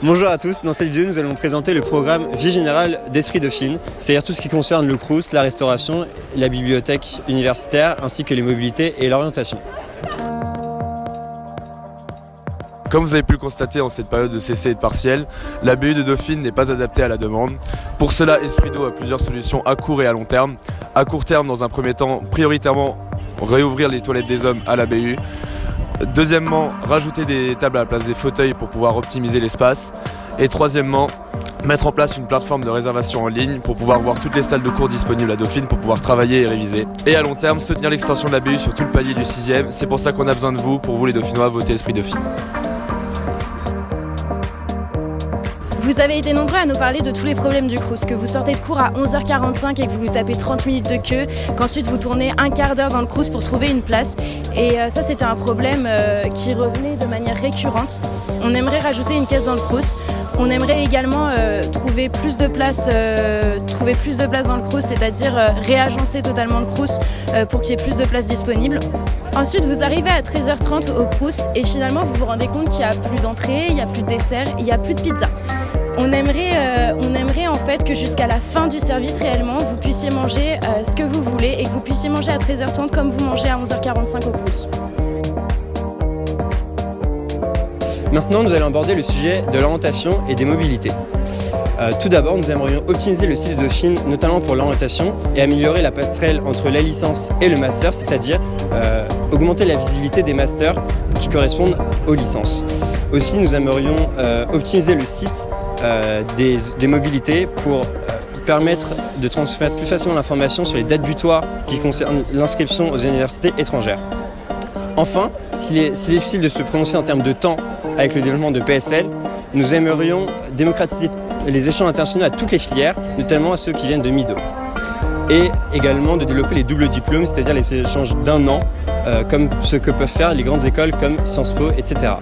Bonjour à tous, dans cette vidéo nous allons présenter le programme Vie générale d'Esprit Dauphine, c'est-à-dire tout ce qui concerne le Crous, la restauration, la bibliothèque universitaire ainsi que les mobilités et l'orientation. Comme vous avez pu le constater en cette période de CC et de partiel, la BU de Dauphine n'est pas adaptée à la demande. Pour cela, Esprit d'eau a plusieurs solutions à court et à long terme. À court terme, dans un premier temps, prioritairement réouvrir les toilettes des hommes à la BU. Deuxièmement, rajouter des tables à la place des fauteuils pour pouvoir optimiser l'espace. Et troisièmement, mettre en place une plateforme de réservation en ligne pour pouvoir voir toutes les salles de cours disponibles à Dauphine pour pouvoir travailler et réviser. Et à long terme, soutenir l'extension de la BU sur tout le palier du 6e. C'est pour ça qu'on a besoin de vous, pour vous les Dauphinois, voter Esprit Dauphine. Vous avez été nombreux à nous parler de tous les problèmes du Crous, que vous sortez de cours à 11h45 et que vous vous tapez 30 minutes de queue, qu'ensuite vous tournez un quart d'heure dans le Crous pour trouver une place. Et ça, c'était un problème qui revenait de manière récurrente. On aimerait rajouter une caisse dans le Crous. On aimerait également trouver plus de place dans le Crous, c'est-à-dire réagencer totalement le Crous pour qu'il y ait plus de places disponibles. Ensuite, vous arrivez à 13h30 au Crous et finalement, vous vous rendez compte qu'il n'y a plus d'entrée, il n'y a plus de dessert, il n'y a plus de pizza. On aimerait en fait que jusqu'à la fin du service réellement, vous puissiez manger ce que vous voulez et que vous puissiez manger à 13h30 comme vous mangez à 11h45 au Crous. Maintenant, nous allons aborder le sujet de l'orientation et des mobilités. Tout d'abord, nous aimerions optimiser le site de Dauphine, notamment pour l'orientation, et améliorer la passerelle entre la licence et le master, c'est-à-dire augmenter la visibilité des masters qui correspondent aux licences. Aussi, nous aimerions optimiser le site des mobilités pour permettre de transmettre plus facilement l'information sur les dates butoirs qui concernent l'inscription aux universités étrangères. Enfin, s'il est difficile de se prononcer en termes de temps avec le développement de PSL, nous aimerions démocratiser les échanges internationaux à toutes les filières, notamment à ceux qui viennent de MIDO. Et également de développer les doubles diplômes, c'est-à-dire les échanges d'un an, comme ce que peuvent faire les grandes écoles comme Sciences Po, etc.